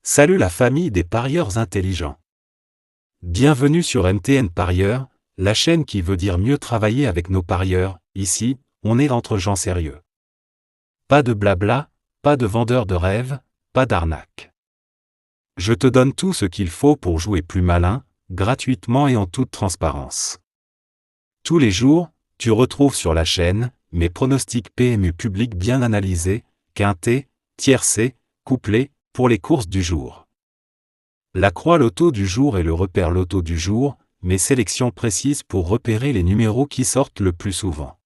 Salut la famille des parieurs intelligents. Bienvenue sur MTN Parieurs, la chaîne qui veut dire mieux travailler avec nos parieurs. Ici, on est entre gens sérieux. Pas de blabla, pas de vendeurs de rêves, pas d'arnaque. Je te donne tout ce qu'il faut pour jouer plus malin, gratuitement et en toute transparence. Tous les jours, tu retrouves sur la chaîne mes pronostics PMU publics bien analysés, quintés, tiercés, couplés, pour les courses du jour. La croix loto du jour et le repère loto du jour, mes sélections précises pour repérer les numéros qui sortent le plus souvent.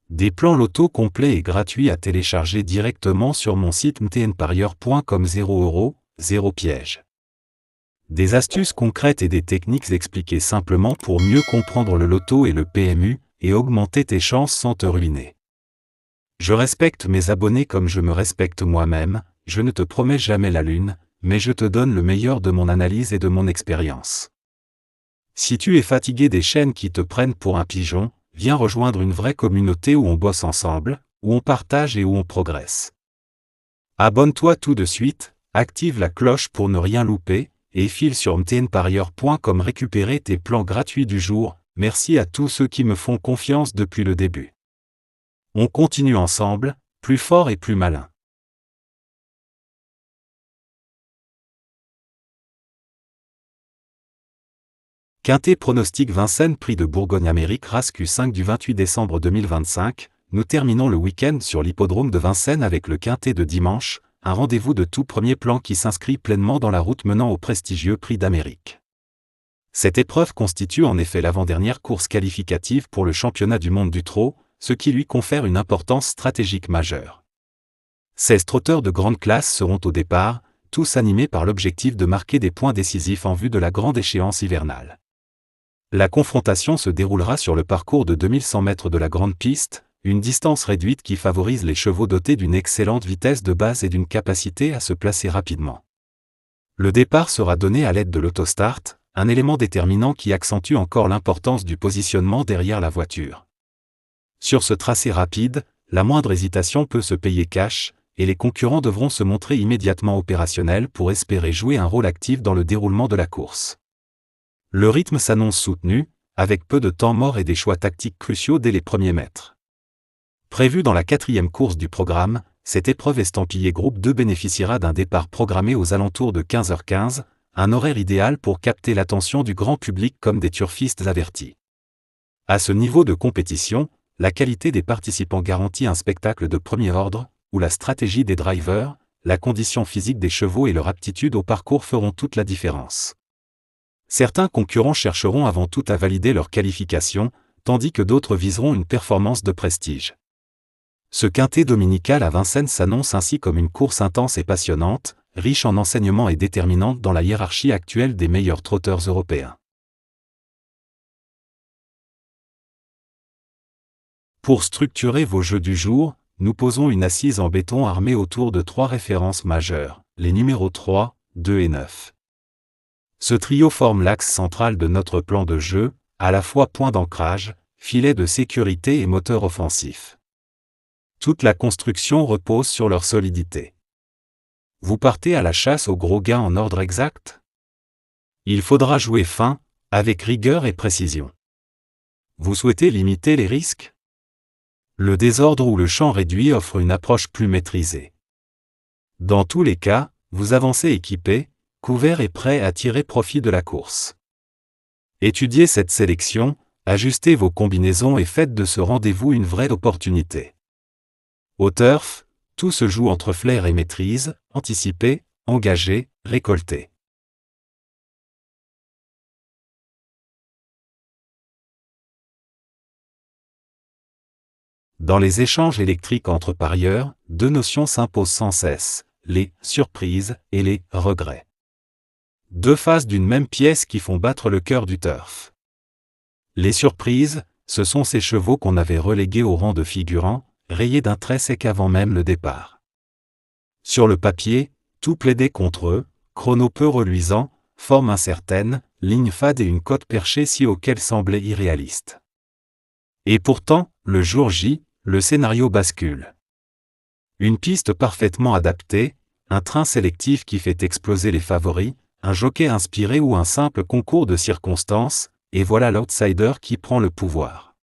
Des plans loto complets et gratuits à télécharger directement sur mon site mtnparieur.com. 0 €, 0 piège. Des astuces concrètes et des techniques expliquées simplement pour mieux comprendre le loto et le PMU, et augmenter tes chances sans te ruiner. Je respecte mes abonnés comme je me respecte moi-même. Je ne te promets jamais la lune, mais je te donne le meilleur de mon analyse et de mon expérience. Si tu es fatigué des chaînes qui te prennent pour un pigeon, viens rejoindre une vraie communauté où on bosse ensemble, où on partage et où on progresse. Abonne-toi tout de suite, active la cloche pour ne rien louper, et file sur mtnparieur.com récupérer tes plans gratuits du jour. Merci à tous ceux qui me font confiance depuis le début. On continue ensemble, plus fort et plus malin. Quintet pronostic Vincennes Prix de Bourgogne-Amérique Race Q5 du 28 décembre 2025, nous terminons le week-end sur l'hippodrome de Vincennes avec le quintet de dimanche, un rendez-vous de tout premier plan qui s'inscrit pleinement dans la route menant au prestigieux Prix d'Amérique. Cette épreuve constitue en effet l'avant-dernière course qualificative pour le championnat du monde du trot, ce qui lui confère une importance stratégique majeure. 16 trotteurs de grande classe seront au départ, tous animés par l'objectif de marquer des points décisifs en vue de la grande échéance hivernale. La confrontation se déroulera sur le parcours de 2100 mètres de la grande piste, une distance réduite qui favorise les chevaux dotés d'une excellente vitesse de base et d'une capacité à se placer rapidement. Le départ sera donné à l'aide de l'autostart, un élément déterminant qui accentue encore l'importance du positionnement derrière la voiture. Sur ce tracé rapide, la moindre hésitation peut se payer cash, et les concurrents devront se montrer immédiatement opérationnels pour espérer jouer un rôle actif dans le déroulement de la course. Le rythme s'annonce soutenu, avec peu de temps mort et des choix tactiques cruciaux dès les premiers mètres. Prévue dans la 4e course du programme, cette épreuve estampillée groupe 2 bénéficiera d'un départ programmé aux alentours de 15h15, un horaire idéal pour capter l'attention du grand public comme des turfistes avertis. À ce niveau de compétition, la qualité des participants garantit un spectacle de premier ordre, où la stratégie des drivers, la condition physique des chevaux et leur aptitude au parcours feront toute la différence. Certains concurrents chercheront avant tout à valider leur qualification, tandis que d'autres viseront une performance de prestige. Ce quintet dominical à Vincennes s'annonce ainsi comme une course intense et passionnante, riche en enseignements et déterminante dans la hiérarchie actuelle des meilleurs trotteurs européens. Pour structurer vos jeux du jour, nous posons une assise en béton armée autour de 3 références majeures, les numéros 3, 2 et 9. Ce trio forme l'axe central de notre plan de jeu, à la fois point d'ancrage, filet de sécurité et moteur offensif. Toute la construction repose sur leur solidité. Vous partez à la chasse aux gros gains en ordre exact? Il faudra jouer fin, avec rigueur et précision. Vous souhaitez limiter les risques? Le désordre ou le champ réduit offre une approche plus maîtrisée. Dans tous les cas, vous avancez équipé, couvert et prêt à tirer profit de la course. Étudiez cette sélection, ajustez vos combinaisons et faites de ce rendez-vous une vraie opportunité. Au turf, tout se joue entre flair et maîtrise, anticiper, engager, récolter. Dans les échanges électriques entre parieurs, 2 notions s'imposent sans cesse, les « surprises » et les « regrets ». 2 faces d'une même pièce qui font battre le cœur du turf. Les surprises, ce sont ces chevaux qu'on avait relégués au rang de figurants, rayés d'un trait sec avant même le départ. Sur le papier, tout plaidait contre eux, chrono peu reluisant, forme incertaine, ligne fade et une cote perchée si auquel semblait irréaliste. Et pourtant, le jour J, le scénario bascule. Une piste parfaitement adaptée, un train sélectif qui fait exploser les favoris, un jockey inspiré ou un simple concours de circonstances, et voilà l'outsider qui prend le pouvoir.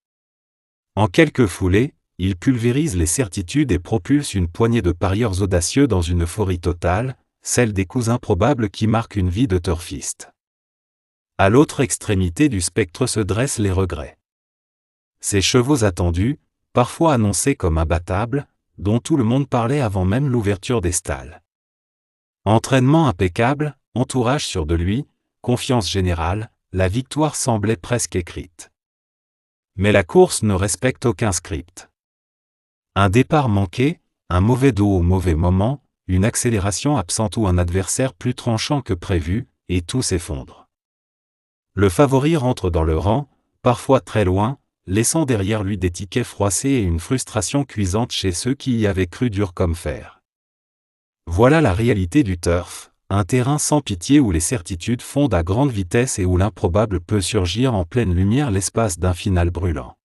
En quelques foulées, il pulvérise les certitudes et propulse une poignée de parieurs audacieux dans une euphorie totale, celle des coups improbables qui marquent une vie de turfiste. À l'autre extrémité du spectre se dressent les regrets. Ces chevaux attendus, parfois annoncés comme imbattables, dont tout le monde parlait avant même l'ouverture des stalles. Entraînement impeccable, entourage sûr de lui, confiance générale, la victoire semblait presque écrite. Mais la course ne respecte aucun script. Un départ manqué, un mauvais dos au mauvais moment, une accélération absente ou un adversaire plus tranchant que prévu, et tout s'effondre. Le favori rentre dans le rang, parfois très loin, laissant derrière lui des tickets froissés et une frustration cuisante chez ceux qui y avaient cru dur comme fer. Voilà la réalité du turf, un terrain sans pitié où les certitudes fondent à grande vitesse et où l'improbable peut surgir en pleine lumière l'espace d'un final brûlant.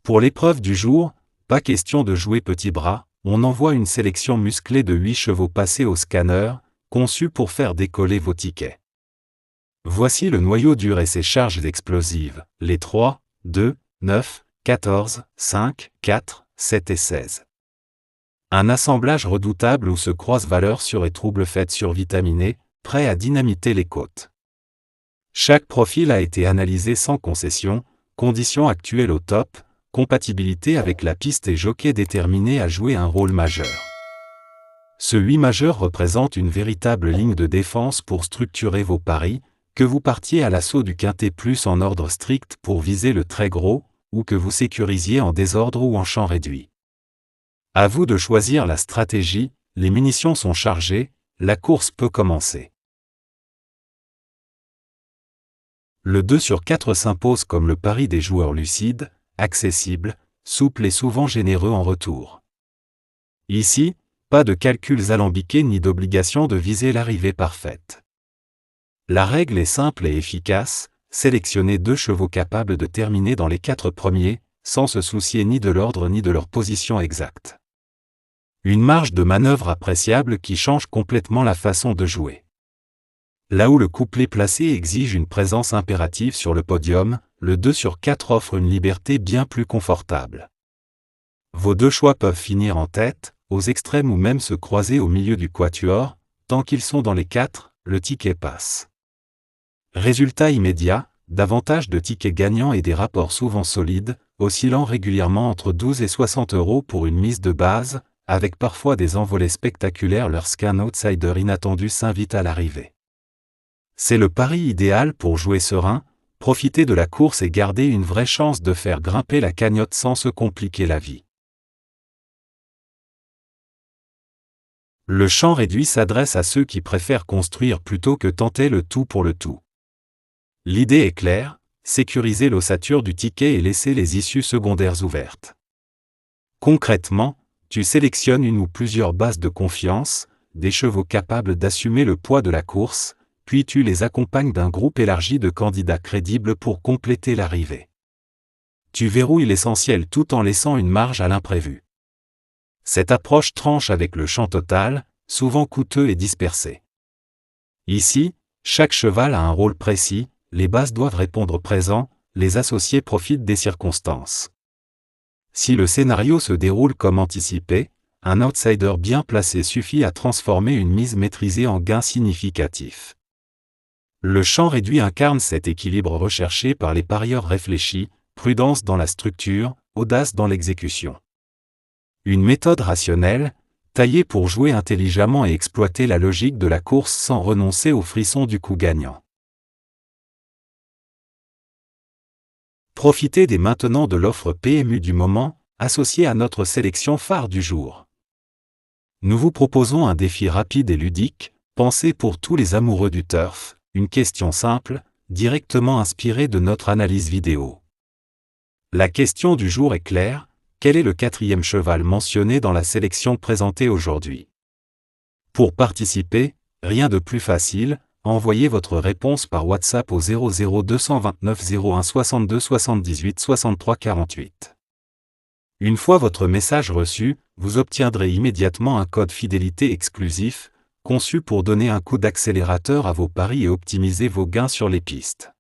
Pour l'épreuve du jour, pas question de jouer petit bras, on envoie une sélection musclée de 8 chevaux passés au scanner, conçus pour faire décoller vos tickets. Voici le noyau dur et ses charges explosives, les 3, 2, 9, 14, 5, 4, 7 et 16. Un assemblage redoutable où se croisent valeurs sûres et troubles faites survitaminer, prêts à dynamiter les côtes. Chaque profil a été analysé sans concession, conditions actuelles au top, compatibilité avec la piste et jockey déterminé à jouer un rôle majeur. Ce 8 majeur représente une véritable ligne de défense pour structurer vos paris, que vous partiez à l'assaut du quintet plus en ordre strict pour viser le très gros, ou que vous sécurisiez en désordre ou en champ réduit. À vous de choisir la stratégie, les munitions sont chargées, la course peut commencer. Le 2 sur 4 s'impose comme le pari des joueurs lucides, accessible, souple et souvent généreux en retour. Ici, pas de calculs alambiqués ni d'obligation de viser l'arrivée parfaite. La règle est simple et efficace, sélectionnez 2 chevaux capables de terminer dans les 4 premiers, sans se soucier ni de l'ordre ni de leur position exacte. Une marge de manœuvre appréciable qui change complètement la façon de jouer. Là où le couplet placé exige une présence impérative sur le podium, le 2 sur 4 offre une liberté bien plus confortable. Vos 2 choix peuvent finir en tête, aux extrêmes ou même se croiser au milieu du quatuor, tant qu'ils sont dans les 4, le ticket passe. Résultat immédiat, davantage de tickets gagnants et des rapports souvent solides, oscillant régulièrement entre 12 et 60 € pour une mise de base, avec parfois des envolées spectaculaires lorsqu'un outsider inattendu s'invite à l'arrivée. C'est le pari idéal pour jouer serein, profiter de la course et garder une vraie chance de faire grimper la cagnotte sans se compliquer la vie. Le champ réduit s'adresse à ceux qui préfèrent construire plutôt que tenter le tout pour le tout. L'idée est claire, sécuriser l'ossature du ticket et laisser les issues secondaires ouvertes. Concrètement, tu sélectionnes une ou plusieurs bases de confiance, des chevaux capables d'assumer le poids de la course, puis tu les accompagnes d'un groupe élargi de candidats crédibles pour compléter l'arrivée. Tu verrouilles l'essentiel tout en laissant une marge à l'imprévu. Cette approche tranche avec le champ total, souvent coûteux et dispersé. Ici, chaque cheval a un rôle précis, les bases doivent répondre présent, les associés profitent des circonstances. Si le scénario se déroule comme anticipé, un outsider bien placé suffit à transformer une mise maîtrisée en gain significatif. Le champ réduit incarne cet équilibre recherché par les parieurs réfléchis, prudence dans la structure, audace dans l'exécution. Une méthode rationnelle, taillée pour jouer intelligemment et exploiter la logique de la course sans renoncer au frisson du coup gagnant. Profitez dès maintenant de l'offre PMU du moment, associée à notre sélection phare du jour. Nous vous proposons un défi rapide et ludique, pensé pour tous les amoureux du turf, une question simple, directement inspirée de notre analyse vidéo. La question du jour est claire, quel est le 4e cheval mentionné dans la sélection présentée aujourd'hui? Pour participer, rien de plus facile, envoyez votre réponse par WhatsApp au 00 229 01 62 78 63 48. Une fois votre message reçu, vous obtiendrez immédiatement un code fidélité exclusif, conçu pour donner un coup d'accélérateur à vos paris et optimiser vos gains sur les pistes.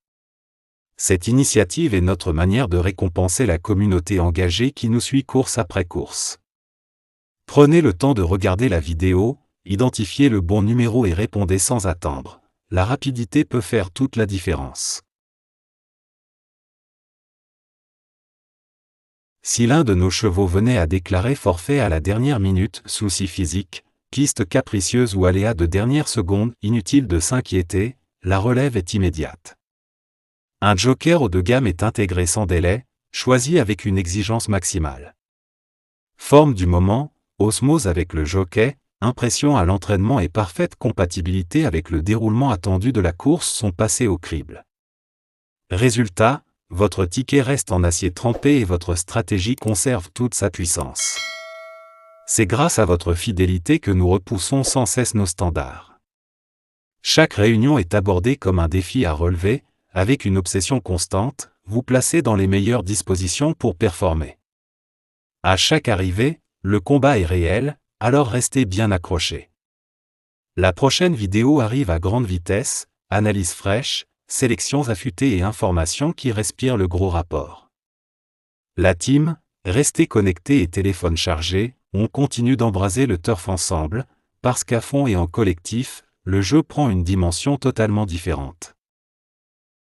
Cette initiative est notre manière de récompenser la communauté engagée qui nous suit course après course. Prenez le temps de regarder la vidéo, identifiez le bon numéro et répondez sans attendre. La rapidité peut faire toute la différence. Si l'un de nos chevaux venait à déclarer forfait à la dernière minute, souci physique, piste capricieuse ou aléa de dernière seconde, inutile de s'inquiéter, la relève est immédiate. Un joker haut de gamme est intégré sans délai, choisi avec une exigence maximale. Forme du moment, osmose avec le jockey, impression à l'entraînement et parfaite compatibilité avec le déroulement attendu de la course sont passés au crible. Résultat, votre ticket reste en acier trempé et votre stratégie conserve toute sa puissance. C'est grâce à votre fidélité que nous repoussons sans cesse nos standards. Chaque réunion est abordée comme un défi à relever, avec une obsession constante, vous placez dans les meilleures dispositions pour performer. À chaque arrivée, le combat est réel, alors restez bien accrochés. La prochaine vidéo arrive à grande vitesse, analyse fraîche, sélections affûtées et informations qui respirent le gros rapport. La team, restez connectés et téléphone chargé, on continue d'embraser le turf ensemble, parce qu'à fond et en collectif, le jeu prend une dimension totalement différente.